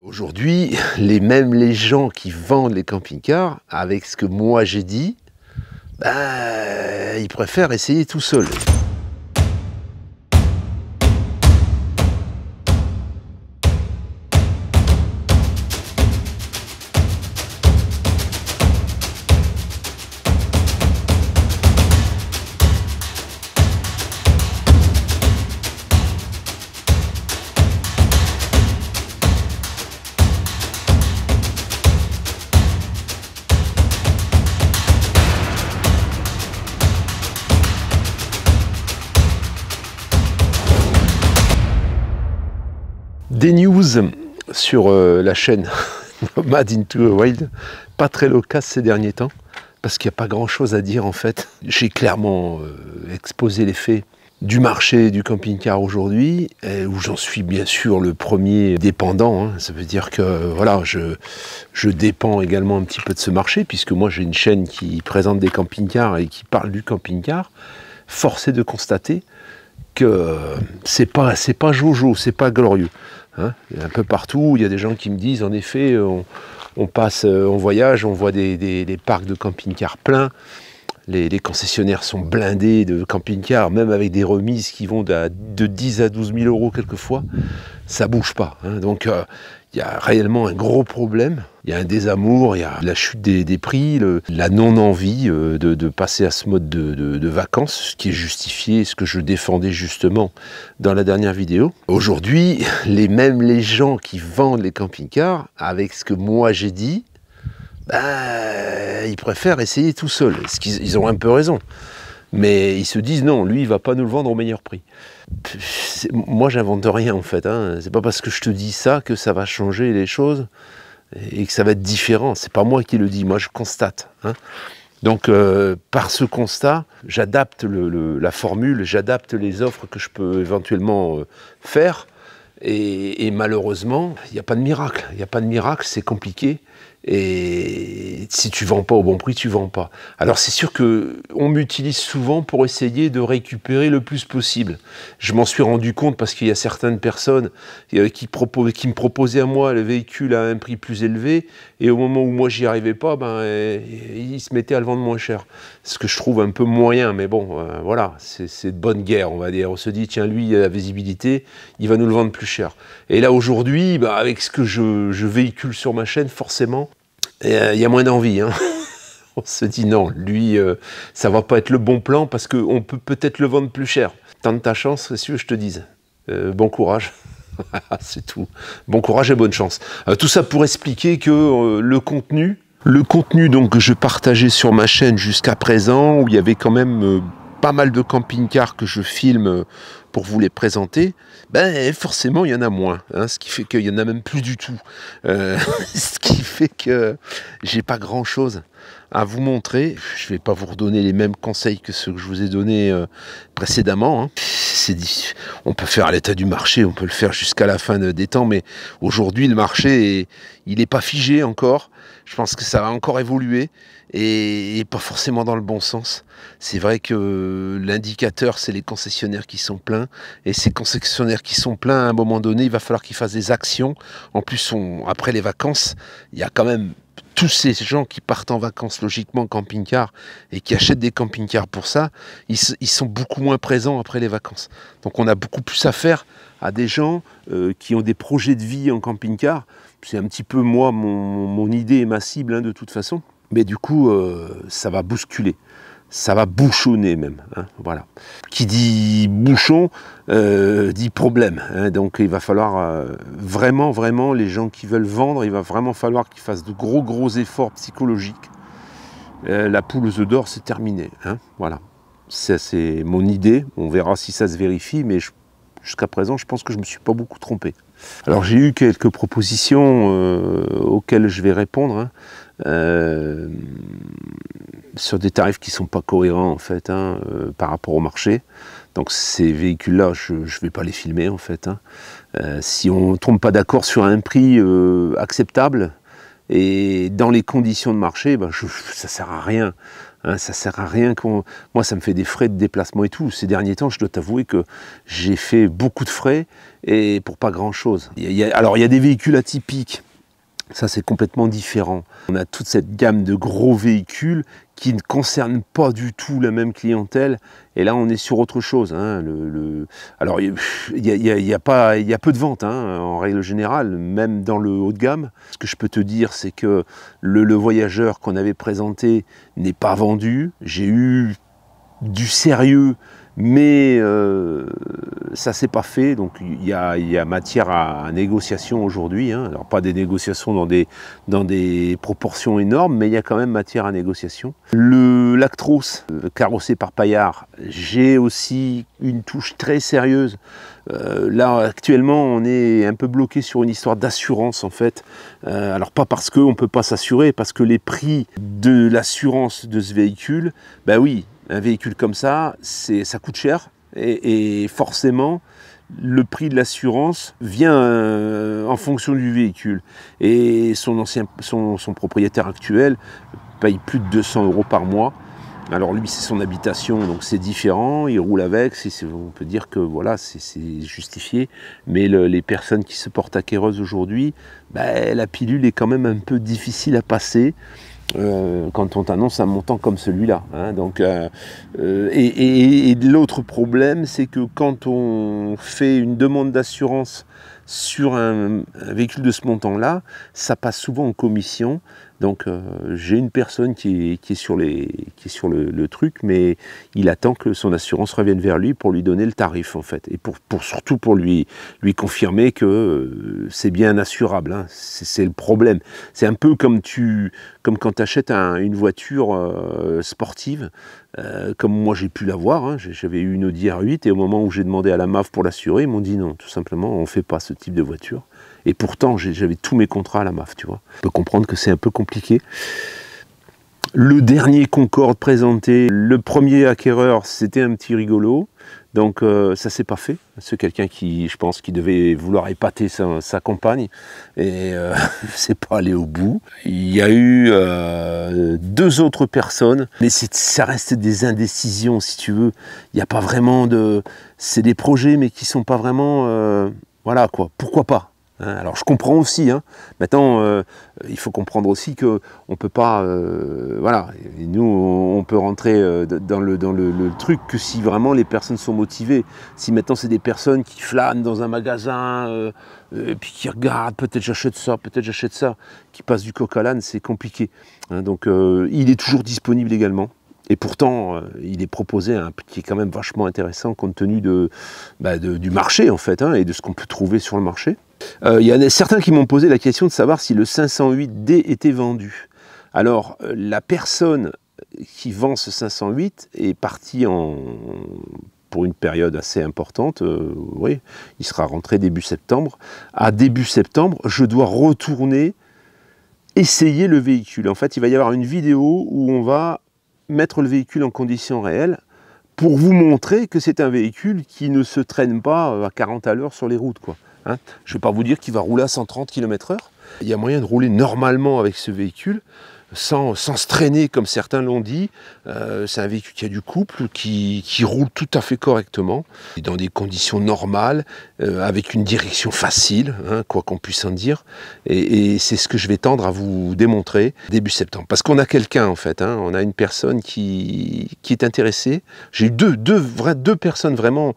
Aujourd'hui, même les gens qui vendent les camping-cars, avec ce que moi j'ai dit, ils préfèrent essayer tout seuls. Des news sur la chaîne Nomad into the Wild, pas très loquace ces derniers temps, parce qu'il n'y a pas grand chose à dire en fait. J'ai clairement exposé les faits du marché du camping-car aujourd'hui, où j'en suis bien sûr le premier dépendant, hein. Ça veut dire que voilà, je dépends également un petit peu de ce marché, puisque moi j'ai une chaîne qui présente des camping-cars et qui parle du camping-car. Force est de constater que c'est pas jojo, c'est pas glorieux. Hein, un peu partout, il y a des gens qui me disent, en effet, on passe, on voyage, on voit des parcs de camping-cars pleins, les concessionnaires sont blindés de camping-cars, même avec des remises qui vont de 10 à 12 000 euros quelquefois, ça bouge pas. Hein, donc il y a réellement un gros problème, il y a un désamour, il y a la chute des prix, la non-envie de passer à ce mode de vacances, ce qui est justifié, ce que je défendais justement dans la dernière vidéo. Aujourd'hui, même les gens qui vendent les camping-cars, avec ce que moi j'ai dit, ils préfèrent essayer tout seuls. Ils ont un peu raison. Mais ils se disent non, lui il va pas nous le vendre au meilleur prix. Moi j'invente rien en fait, hein. C'est pas parce que je te dis ça que ça va changer les choses et que ça va être différent. C'est pas moi qui le dis, moi je constate, hein. Donc par ce constat, j'adapte la formule, j'adapte les offres que je peux éventuellement faire. Et malheureusement, il n'y a pas de miracle. Il n'y a pas de miracle, c'est compliqué. Et si tu ne vends pas au bon prix, tu ne vends pas. Alors c'est sûr qu'on m'utilise souvent pour essayer de récupérer le plus possible. Je m'en suis rendu compte parce qu'il y a certaines personnes qui me proposaient à moi le véhicule à un prix plus élevé. Et au moment où moi j'y arrivais pas, ils se mettaient à le vendre moins cher. Ce que je trouve un peu moyen, mais bon, voilà, c'est de bonne guerre, on va dire. On se dit, tiens, lui, il a la visibilité, il va nous le vendre plus cher. Et là, aujourd'hui, avec ce que je véhicule sur ma chaîne, forcément, il y a moins d'envie, hein. On se dit, non, lui, ça va pas être le bon plan parce qu'on peut peut-être le vendre plus cher. Tente ta chance, c'est ce que je te dise. Bon courage. C'est tout. Bon courage et bonne chance. Tout ça pour expliquer que le contenu donc, que je partageais sur ma chaîne jusqu'à présent, où il y avait quand même pas mal de camping-cars que je filme pour vous les présenter, forcément il y en a moins, hein, ce qui fait qu'il y en a même plus du tout. Ce qui fait que j'ai pas grand chose à vous montrer. Je vais pas vous redonner les mêmes conseils que ceux que je vous ai donnés précédemment, hein. On peut faire à l'état du marché, on peut le faire jusqu'à la fin des temps, mais aujourd'hui le marché il n'est pas figé encore. Je pense que ça va encore évoluer et pas forcément dans le bon sens. C'est vrai que l'indicateur, c'est les concessionnaires qui sont pleins, et ces concessionnaires qui sont pleins, à un moment donné, il va falloir qu'ils fassent des actions. En plus, après les vacances, il y a quand même tous ces gens qui partent en vacances logiquement en camping-car et qui achètent des camping-cars pour ça, ils sont beaucoup moins présents après les vacances. Donc on a beaucoup plus à faire à des gens qui ont des projets de vie en camping-car. C'est un petit peu moi, mon idée et ma cible, hein, de toute façon. Mais du coup, ça va bousculer. Ça va bouchonner même, hein, voilà. Qui dit bouchon, dit problème, hein, donc il va falloir vraiment, les gens qui veulent vendre, il va vraiment falloir qu'ils fassent de gros efforts psychologiques. La poule aux œufs d'or, c'est terminé, hein, voilà. C'est mon idée, on verra si ça se vérifie, mais jusqu'à présent, je pense que je ne me suis pas beaucoup trompé. Alors j'ai eu quelques propositions auxquelles je vais répondre, hein, sur des tarifs qui ne sont pas cohérents en fait, hein, par rapport au marché. Donc ces véhicules-là, je ne vais pas les filmer en fait, hein. Si on ne tombe pas d'accord sur un prix acceptable, Et dans les conditions de marché, ben, ça sert à rien. Hein, ça sert à rien moi, ça me fait des frais de déplacement et tout. Ces derniers temps, je dois t'avouer que j'ai fait beaucoup de frais et pour pas grand-chose. Alors, il y a des véhicules atypiques. Ça, c'est complètement différent. On a toute cette gamme de gros véhicules qui ne concernent pas du tout la même clientèle. Et là, on est sur autre chose. Hein. Alors, il y a peu de ventes, hein, en règle générale, même dans le haut de gamme. Ce que je peux te dire, c'est que le voyageur qu'on avait présenté n'est pas vendu. J'ai eu du sérieux, mais ça s'est pas fait, donc il y a matière à négociation aujourd'hui, hein. Alors pas des négociations dans des proportions énormes, mais il y a quand même matière à négociation. L'Actros, carrossé par Payard, j'ai aussi une touche très sérieuse. Là actuellement on est un peu bloqué sur une histoire d'assurance en fait. Alors pas parce qu'on ne peut pas s'assurer, parce que les prix de l'assurance de ce véhicule, ben oui, un véhicule comme ça, ça coûte cher et forcément le prix de l'assurance vient en fonction du véhicule. Et son propriétaire actuel paye plus de 200 € par mois. Alors lui, c'est son habitation, donc c'est différent, il roule avec, on peut dire que voilà, c'est justifié, mais les personnes qui se portent acquéreuses aujourd'hui, ben, la pilule est quand même un peu difficile à passer. Quand on t'annonce un montant comme celui-là. Hein, et l'autre problème, c'est que quand on fait une demande d'assurance sur un véhicule de ce montant-là, ça passe souvent en commission. Donc j'ai une personne qui est sur le truc, mais il attend que son assurance revienne vers lui pour lui donner le tarif en fait, et surtout pour lui confirmer que c'est bien assurable. Hein. C'est le problème. C'est un peu comme quand tu achètes une voiture sportive, comme moi j'ai pu l'avoir. Hein. J'avais eu une Audi R8 et au moment où j'ai demandé à la MAF pour l'assurer, ils m'ont dit non, tout simplement, on ne fait pas ce type de voiture. Et pourtant, j'avais tous mes contrats à la MAF, tu vois. On peut comprendre que c'est un peu compliqué. Le dernier Concorde présenté, le premier acquéreur, c'était un petit rigolo. Donc ça s'est pas fait. C'est quelqu'un qui, je pense, qui devait vouloir épater sa compagne. Et c'est pas allé au bout. Il y a eu 2 autres personnes. Mais ça reste des indécisions, si tu veux. Il n'y a pas vraiment de... C'est des projets, mais qui sont pas vraiment... voilà, quoi. Pourquoi pas ? Alors je comprends aussi, hein. Maintenant il faut comprendre aussi qu'on ne peut pas, voilà, et nous on peut rentrer dans le truc que si vraiment les personnes sont motivées. Si maintenant c'est des personnes qui flânent dans un magasin, et puis qui regardent, peut-être j'achète ça, qui passent du coq à l'âne, c'est compliqué. Hein, donc il est toujours disponible également. Et pourtant, il est proposé à un prix qui est quand même vachement intéressant compte tenu du marché en fait, hein, et de ce qu'on peut trouver sur le marché. Il y en a certains qui m'ont posé la question de savoir si le 508D était vendu. Alors, la personne qui vend ce 508 est partie pour une période assez importante. Oui, il sera rentré début septembre. À début septembre, je dois retourner essayer le véhicule. En fait, il va y avoir une vidéo où on va mettre le véhicule en conditions réelles pour vous montrer que c'est un véhicule qui ne se traîne pas à 40 à l'heure sur les routes, quoi. Hein, je ne vais pas vous dire qu'il va rouler à 130 km/h. Il y a moyen de rouler normalement avec ce véhicule, sans se traîner comme certains l'ont dit. C'est un véhicule qui a du couple, qui roule tout à fait correctement, dans des conditions normales, avec une direction facile, hein, quoi qu'on puisse en dire. Et c'est ce que je vais tendre à vous démontrer début septembre. Parce qu'on a quelqu'un en fait, hein, on a une personne qui est intéressée. J'ai eu deux personnes vraiment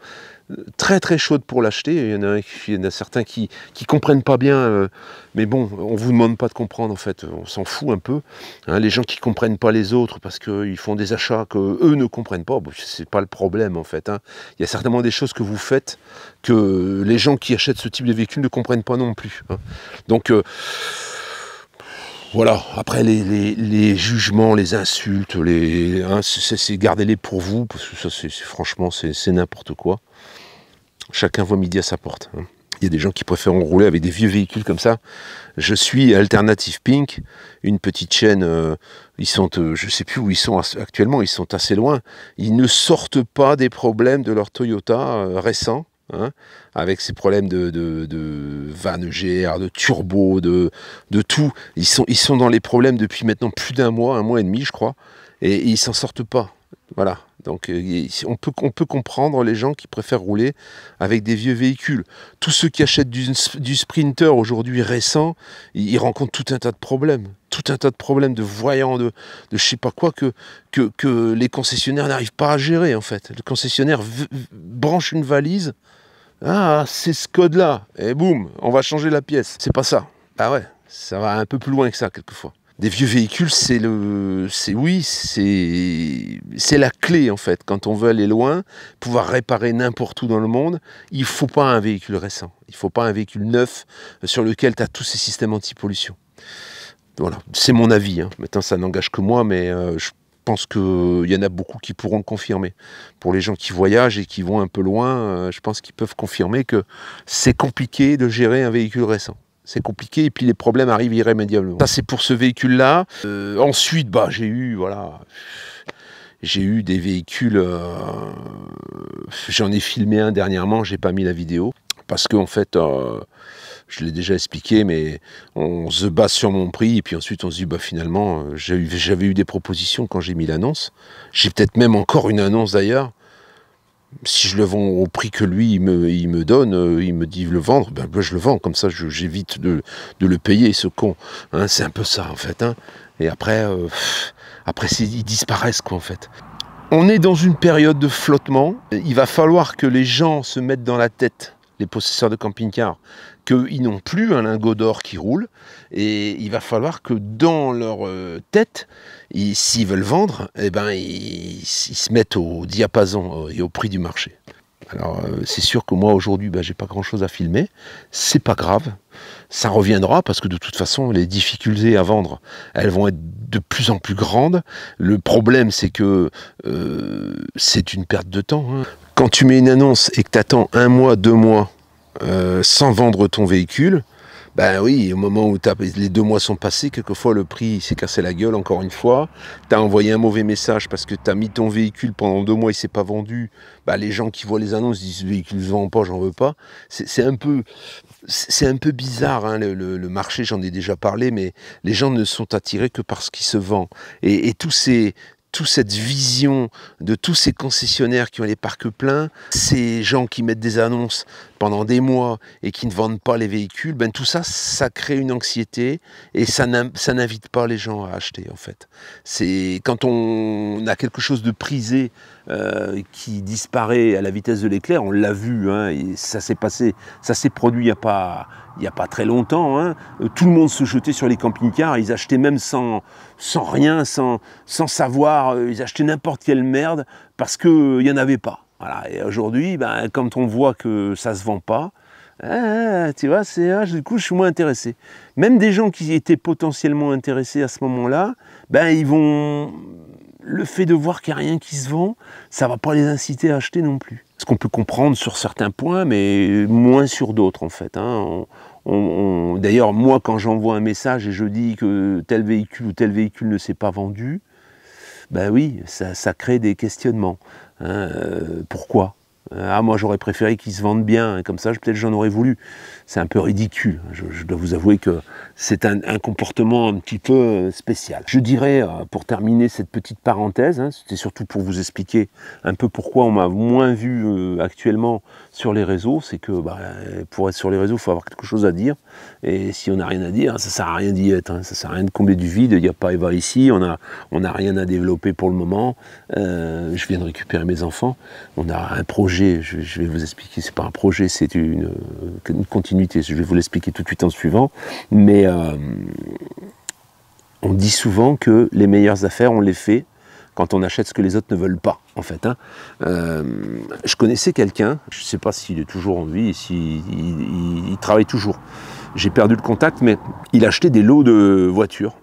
très très chaude pour l'acheter. Il y en a certains qui comprennent pas bien, mais bon, on vous demande pas de comprendre en fait, on s'en fout un peu. Hein, les gens qui comprennent pas les autres parce qu'ils font des achats que eux ne comprennent pas, bon, c'est pas le problème en fait. Hein. Il y a certainement des choses que vous faites que les gens qui achètent ce type de véhicule ne comprennent pas non plus. Hein. Donc voilà, après les jugements, les insultes, hein, gardez-les pour vous, parce que ça franchement c'est n'importe quoi. Chacun voit midi à sa porte. Hein. Il y a des gens qui préfèrent rouler avec des vieux véhicules comme ça. Je suis Alternative Pink, une petite chaîne, ils sont, je ne sais plus où ils sont actuellement, ils sont assez loin. Ils ne sortent pas des problèmes de leur Toyota récent. hein, avec ces problèmes de vanne GR, de turbo, de tout. Ils sont dans les problèmes depuis maintenant plus d'un mois, un mois et demi, je crois, et ils s'en sortent pas. Voilà. Donc on peut comprendre les gens qui préfèrent rouler avec des vieux véhicules. Tous ceux qui achètent du Sprinter aujourd'hui récent, ils rencontrent tout un tas de problèmes. Tout un tas de problèmes de voyants, de je sais pas quoi, que les concessionnaires n'arrivent pas à gérer en fait. Le concessionnaire branche une valise, ah c'est ce code-là, et boum, on va changer la pièce. C'est pas ça. Ah ouais, ça va un peu plus loin que ça quelquefois. Des vieux véhicules, c'est la clé en fait. Quand on veut aller loin, pouvoir réparer n'importe où dans le monde, il ne faut pas un véhicule récent. Il ne faut pas un véhicule neuf sur lequel tu as tous ces systèmes anti-pollution. Voilà, c'est mon avis. Hein. Maintenant, ça n'engage que moi, mais je pense qu'il y en a beaucoup qui pourront le confirmer. Pour les gens qui voyagent et qui vont un peu loin, je pense qu'ils peuvent confirmer que c'est compliqué de gérer un véhicule récent. C'est compliqué et puis les problèmes arrivent irrémédiablement. Ça c'est pour ce véhicule-là. Ensuite, j'ai eu des véhicules. J'en ai filmé un dernièrement, j'ai pas mis la vidéo parce qu'en fait, je l'ai déjà expliqué, mais on se base sur mon prix et puis ensuite on se dit finalement, j'avais eu des propositions quand j'ai mis l'annonce. J'ai peut-être même encore une annonce d'ailleurs. Si je le vends au prix que lui il me donne, il me dit le vendre, je le vends, comme ça j'évite de le payer, ce con. Hein, c'est un peu ça en fait. Hein. Et après ils disparaissent quoi en fait. On est dans une période de flottement. Il va falloir que les gens se mettent dans la tête, les possesseurs de camping-cars, qu'ils n'ont plus un lingot d'or qui roule, et il va falloir que dans leur tête, s'ils veulent vendre, ils se mettent au diapason et au prix du marché. Alors c'est sûr que moi aujourd'hui, j'ai pas grand chose à filmer, c'est pas grave, ça reviendra parce que de toute façon les difficultés à vendre, elles vont être de plus en plus grandes. Le problème c'est que c'est une perte de temps. Hein. Quand tu mets une annonce et que tu attends 1 mois, 2 mois, sans vendre ton véhicule, oui, au moment où les 2 mois sont passés, quelquefois le prix s'est cassé la gueule encore une fois. Tu as envoyé un mauvais message parce que tu as mis ton véhicule pendant 2 mois, il ne s'est pas vendu. Les gens qui voient les annonces disent « ce véhicule ne se vend pas, j'en veux pas ». C'est un peu bizarre, hein, le marché, j'en ai déjà parlé, mais les gens ne sont attirés que par ce qui se vend. Et toute cette vision de tous ces concessionnaires qui ont les parcs pleins, ces gens qui mettent des annonces pendant des mois et qui ne vendent pas les véhicules, tout ça, ça crée une anxiété et ça n'invite pas les gens à acheter en fait. C'est quand on a quelque chose de prisé qui disparaît à la vitesse de l'éclair, on l'a vu, hein, et ça s'est produit il n'y a pas très longtemps. Hein. Tout le monde se jetait sur les camping-cars, ils achetaient même sans rien, sans savoir, ils achetaient n'importe quelle merde parce qu'il n'y en avait pas. Voilà. Et aujourd'hui, quand on voit que ça ne se vend pas, tu vois, du coup je suis moins intéressé. Même des gens qui étaient potentiellement intéressés à ce moment-là, ils vont... Le fait de voir qu'il n'y a rien qui se vend, ça ne va pas les inciter à acheter non plus. Ce qu'on peut comprendre sur certains points, mais moins sur d'autres en fait. Hein. D'ailleurs, moi, quand j'envoie un message et je dis que tel véhicule ou tel véhicule ne s'est pas vendu, oui, ça crée des questionnements. Hein. Pourquoi ? Moi j'aurais préféré qu'ils se vendent bien, comme ça peut-être j'en aurais voulu. C'est un peu ridicule, je dois vous avouer que c'est un comportement un petit peu spécial. Je dirais, pour terminer cette petite parenthèse, hein, c'était surtout pour vous expliquer un peu pourquoi on m'a moins vu actuellement sur les réseaux, c'est que pour être sur les réseaux, il faut avoir quelque chose à dire, et si on n'a rien à dire, ça ne sert à rien d'y être, hein, ça ne sert à rien de combler du vide, il n'y a pas Eva ici, on n'a rien à développer pour le moment, je viens de récupérer mes enfants, on a un projet. Je vais vous expliquer, c'est pas un projet, c'est une continuité, je vais vous l'expliquer tout de suite en suivant, mais on dit souvent que les meilleures affaires, on les fait quand on achète ce que les autres ne veulent pas, en fait. Hein. Je connaissais quelqu'un, je ne sais pas s'il est toujours en vie, il travaille toujours, j'ai perdu le contact, mais il achetait des lots de voitures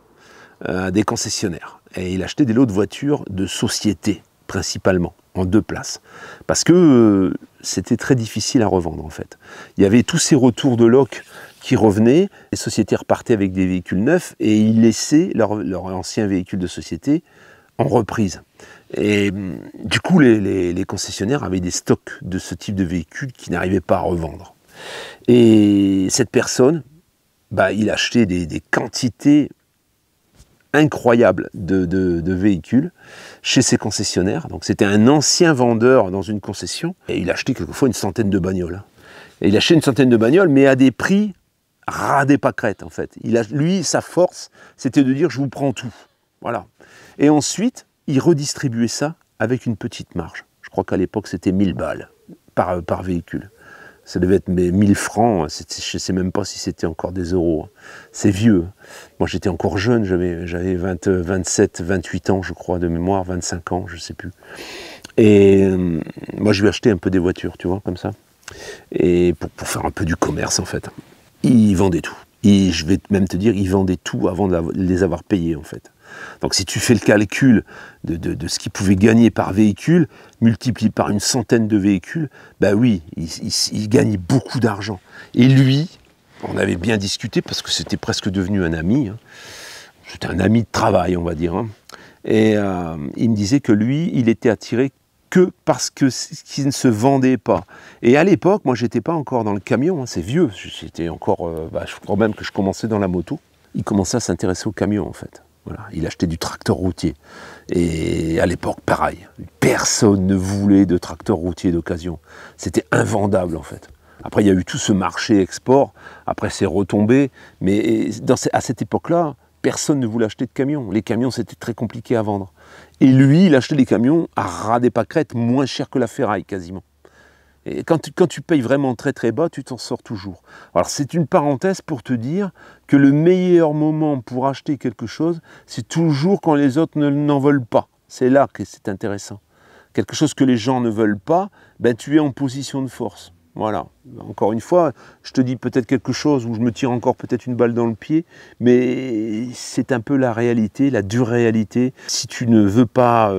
à des concessionnaires, et il achetait des lots de voitures de société, principalement, en 2 places. Parce que c'était très difficile à revendre, en fait. Il y avait tous ces retours de loc qui revenaient, les sociétés repartaient avec des véhicules neufs et ils laissaient leur ancien véhicule de société en reprise. Et du coup, les concessionnaires avaient des stocks de ce type de véhicules qu'ils n'arrivaient pas à revendre. Et cette personne, bah, il achetait des quantités incroyables de véhicules chez ses concessionnaires. Donc c'était un ancien vendeur dans une concession, et il achetait quelquefois une centaine de bagnoles. Et il achetait une centaine de bagnoles, mais à des prix ras des pâquerettes, en fait. Lui, sa force, c'était de dire « je vous prends tout ». Voilà. Et ensuite, il redistribuait ça avec une petite marge. Je crois qu'à l'époque, c'était 1000 balles par véhicule. Ça devait être 1000 francs, je ne sais même pas si c'était encore des euros. C'est vieux. Moi, j'étais encore jeune, j'avais 27, 28 ans, je crois, de mémoire, 25 ans, je ne sais plus. Et moi, je lui ai acheté un peu des voitures, tu vois, comme ça. Et pour faire un peu du commerce, en fait. Il vendait tout. Et je vais même te dire, il vendait tout avant de les avoir payés, en fait. Donc si tu fais le calcul de ce qu'il pouvait gagner par véhicule, multiplié par une centaine de véhicules, ben oui, il gagnait beaucoup d'argent. Et lui, on avait bien discuté, parce que c'était presque devenu un ami, hein. C'était un ami de travail, on va dire, hein. Et il me disait que lui, il était attiré que parce qu'il ne se vendait pas. Et à l'époque, moi, j'étais pas encore dans le camion, hein, c'est vieux, j'étais encore, je crois même que je commençais dans la moto. Il commençait à s'intéresser au camion, en fait. Voilà, il achetait du tracteur routier. Et à l'époque, pareil, personne ne voulait de tracteur routier d'occasion. C'était invendable, en fait. Après, il y a eu tout ce marché export. Après, c'est retombé. Mais à cette époque-là, personne ne voulait acheter de camions. Les camions, c'était très compliqué à vendre. Et lui, il achetait des camions à ras des pâquerettes, moins cher que la ferraille, quasiment. Et quand tu payes vraiment très très bas, tu t'en sors toujours. Alors c'est une parenthèse pour te dire que le meilleur moment pour acheter quelque chose, c'est toujours quand les autres n'en veulent pas. C'est là que c'est intéressant. Quelque chose que les gens ne veulent pas, ben tu es en position de force. Voilà. Encore une fois, je te dis peut-être quelque chose où je me tire encore peut-être une balle dans le pied, mais c'est un peu la réalité, la dure réalité. Si tu ne veux pas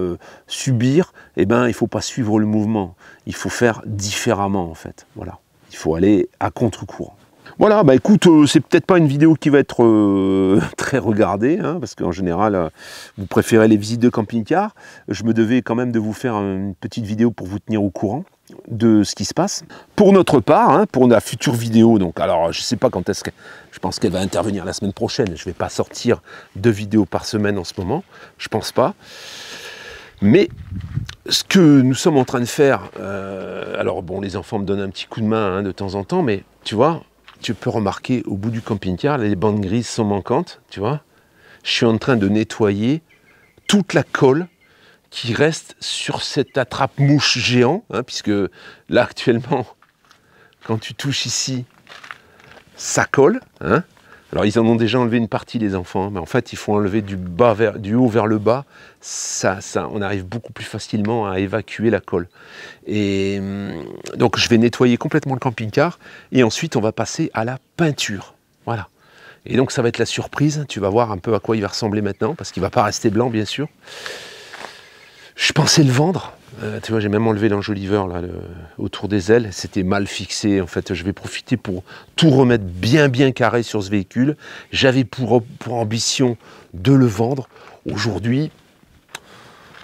subir, eh ben, il ne faut pas suivre le mouvement. Il faut faire différemment, en fait. Voilà. Il faut aller à contre-courant. Voilà, bah écoute, c'est peut-être pas une vidéo qui va être très regardée, hein, parce qu'en général, vous préférez les visites de camping-car. Je me devais quand même de vous faire une petite vidéo pour vous tenir au courant de ce qui se passe. Pour notre part, hein, pour la future vidéo, donc alors je sais pas quand est-ce que, je pense qu'elle va intervenir la semaine prochaine. Je vais pas sortir 2 vidéos par semaine en ce moment, je pense pas. Mais ce que nous sommes en train de faire, alors bon, les enfants me donnent un petit coup de main, hein, de temps en temps, mais tu vois, tu peux remarquer au bout du camping-car, les bandes grises sont manquantes, tu vois. Je suis en train de nettoyer toute la colle qui reste sur cette attrape-mouche géant, hein, puisque là actuellement, quand tu touches ici, ça colle, hein. Alors ils en ont déjà enlevé une partie, les enfants, mais en fait il faut enlever du haut vers le bas, on arrive beaucoup plus facilement à évacuer la colle. Et donc je vais nettoyer complètement le camping-car, et ensuite on va passer à la peinture, voilà. Et donc ça va être la surprise, tu vas voir un peu à quoi il va ressembler maintenant, parce qu'il ne va pas rester blanc bien sûr. Je pensais le vendre, tu vois, j'ai même enlevé l'enjoliveur là, autour des ailes, c'était mal fixé. En fait, je vais profiter pour tout remettre bien carré sur ce véhicule. J'avais pour ambition de le vendre. Aujourd'hui,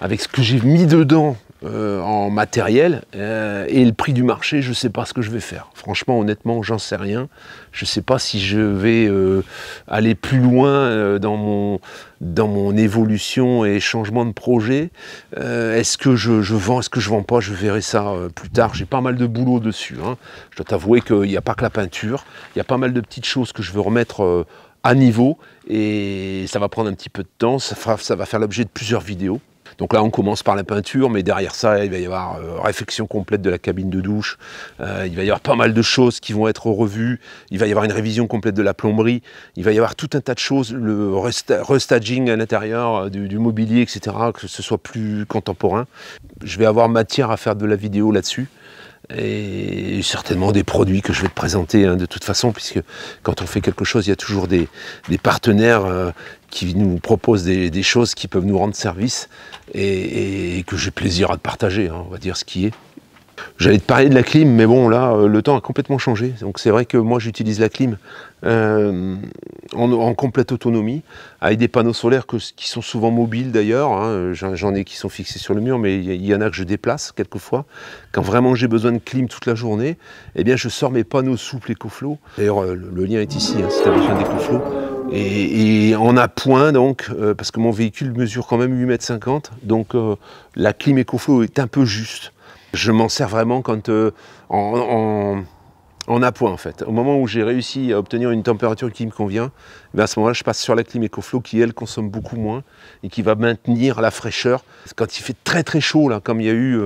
avec ce que j'ai mis dedans en matériel et le prix du marché, je ne sais pas ce que je vais faire. Franchement, honnêtement, j'en sais rien. Je ne sais pas si je vais aller plus loin dans mon évolution et changement de projet. Est-ce que je vends, est-ce que je ne vends pas? Je verrai ça plus tard. J'ai pas mal de boulot dessus, hein. Je dois t'avouer qu'il n'y a pas que la peinture. Il y a pas mal de petites choses que je veux remettre à niveau. Et ça va prendre un petit peu de temps. Ça va faire l'objet de plusieurs vidéos. Donc là, on commence par la peinture, mais derrière ça, il va y avoir réfection complète de la cabine de douche. Il va y avoir pas mal de choses qui vont être revues. Il va y avoir une révision complète de la plomberie. Il va y avoir tout un tas de choses, le restaging à l'intérieur du mobilier, etc., que ce soit plus contemporain. Je vais avoir matière à faire de la vidéo là-dessus. Et certainement des produits que je vais te présenter, hein, de toute façon, puisque quand on fait quelque chose, il y a toujours des partenaires qui nous proposent des choses qui peuvent nous rendre service et que j'ai plaisir à te partager, hein, on va dire ce qui est. J'allais te parler de la clim, mais bon, là, le temps a complètement changé. Donc c'est vrai que moi, j'utilise la clim en complète autonomie, avec des panneaux solaires qui sont souvent mobiles d'ailleurs. Hein. J'en ai qui sont fixés sur le mur, mais il y en a que je déplace quelquefois. Quand vraiment j'ai besoin de clim toute la journée, eh bien, je sors mes panneaux souples EcoFlow. D'ailleurs, le lien est ici, hein, si tu as besoin d'EcoFlow. Et en appoint, donc, parce que mon véhicule mesure quand même 8,50 m, donc la clim EcoFlow est un peu juste. Je m'en sers vraiment quand en appoint en fait. Au moment où j'ai réussi à obtenir une température qui me convient, à ce moment-là, je passe sur la clim EcoFlow qui, elle, consomme beaucoup moins et qui va maintenir la fraîcheur. Quand il fait très très chaud, là, comme il y a eu,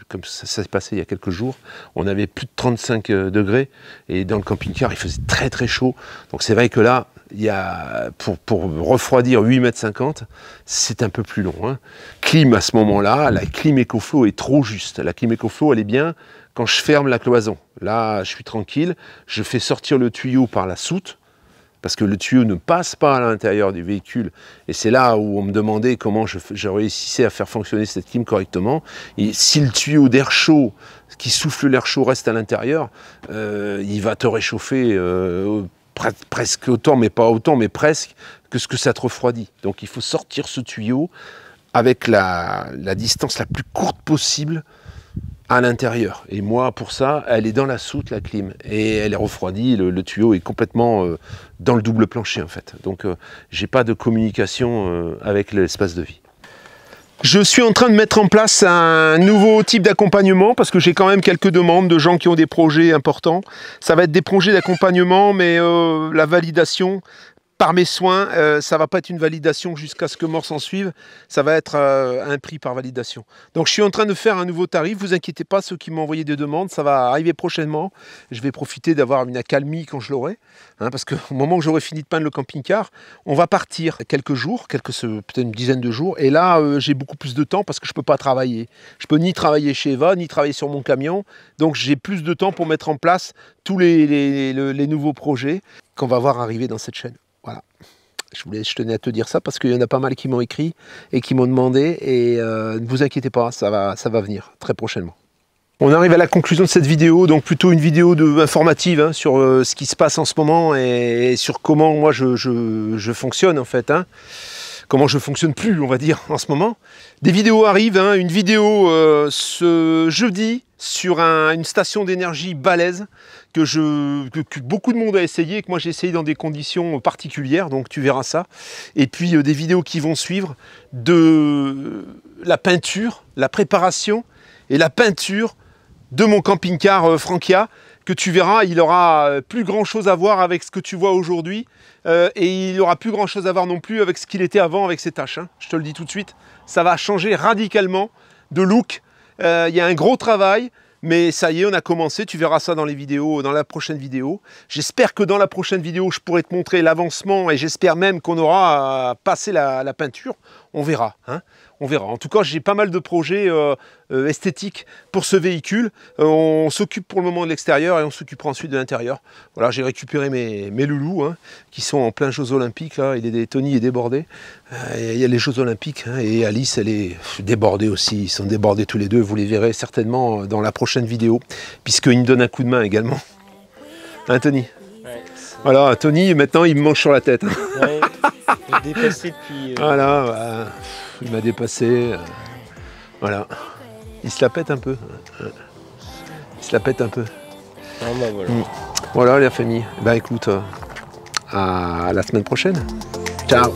comme ça s'est passé il y a quelques jours, on avait plus de 35 degrés et dans le camping-car, il faisait très très chaud. Donc c'est vrai que là, il y a, pour refroidir 8,50 m, c'est un peu plus long. Hein. Clim à ce moment-là, la clim EcoFlow est trop juste. La clim EcoFlow, elle est bien quand je ferme la cloison. Là, je suis tranquille, je fais sortir le tuyau par la soute, parce que le tuyau ne passe pas à l'intérieur du véhicule. Et c'est là où on me demandait comment je réussissais à faire fonctionner cette clim correctement. Et si le tuyau d'air chaud, qui souffle l'air chaud, reste à l'intérieur, il va te réchauffer presque autant, mais pas autant, mais presque, que ce que ça te refroidit. Donc il faut sortir ce tuyau avec la distance la plus courte possible à l'intérieur. Et moi, pour ça, elle est dans la soute, la clim, et elle est refroidie, le tuyau est complètement dans le double plancher, en fait. Donc, j'ai pas de communication avec l'espace de vie. Je suis en train de mettre en place un nouveau type d'accompagnement, parce que j'ai quand même quelques demandes de gens qui ont des projets importants. Ça va être des projets d'accompagnement, mais la validation par mes soins, ça ne va pas être une validation jusqu'à ce que mort s'en suive, ça va être un prix par validation. Donc je suis en train de faire un nouveau tarif, vous inquiétez pas, ceux qui m'ont envoyé des demandes, ça va arriver prochainement. Je vais profiter d'avoir une accalmie quand je l'aurai, hein, parce qu'au moment où j'aurai fini de peindre le camping-car, on va partir quelques jours, peut-être une dizaine de jours, et là j'ai beaucoup plus de temps parce que je ne peux pas travailler. Je ne peux ni travailler chez Eva, ni travailler sur mon camion, donc j'ai plus de temps pour mettre en place tous les nouveaux projets qu'on va voir arriver dans cette chaîne. Voilà, je tenais à te dire ça parce qu'il y en a pas mal qui m'ont écrit et qui m'ont demandé et ne vous inquiétez pas, ça va venir très prochainement. On arrive à la conclusion de cette vidéo, donc plutôt une vidéo informative hein, sur ce qui se passe en ce moment et sur comment moi je fonctionne en fait. Hein. Comment je fonctionne plus, on va dire, en ce moment. Des vidéos arrivent, hein, une vidéo ce jeudi sur une station d'énergie balèze que beaucoup de monde a essayé et que moi j'ai essayé dans des conditions particulières, donc tu verras ça. Et puis des vidéos qui vont suivre de la peinture, la préparation et la peinture de mon camping-car Frankia, que tu verras, il aura plus grand chose à voir avec ce que tu vois aujourd'hui et il aura plus grand chose à voir non plus avec ce qu'il était avant avec ses tâches. Hein. Je te le dis tout de suite, ça va changer radicalement de look. Il y a un gros travail, mais ça y est, on a commencé. Tu verras ça dans les vidéos, dans la prochaine vidéo. J'espère que dans la prochaine vidéo, je pourrai te montrer l'avancement et j'espère même qu'on aura passé la peinture. On verra. Hein. On verra. En tout cas, j'ai pas mal de projets esthétiques pour ce véhicule. On s'occupe pour le moment de l'extérieur et on s'occupera ensuite de l'intérieur. Voilà, j'ai récupéré mes loulous hein, qui sont en plein Jeux Olympiques. Là. Tony est débordé. Il y a les Jeux Olympiques hein, et Alice, elle est débordée aussi. Ils sont débordés tous les deux. Vous les verrez certainement dans la prochaine vidéo, puisqu'il me donne un coup de main également. Hein, Tony? Ouais, voilà, Tony, maintenant, il me mange sur la tête. Ouais, il est dépassé depuis... Voilà, il m'a dépassé. Voilà. Il se la pète un peu. Il se la pète un peu. Ah bah voilà. Voilà la famille. Bah écoute, à la semaine prochaine. Ciao.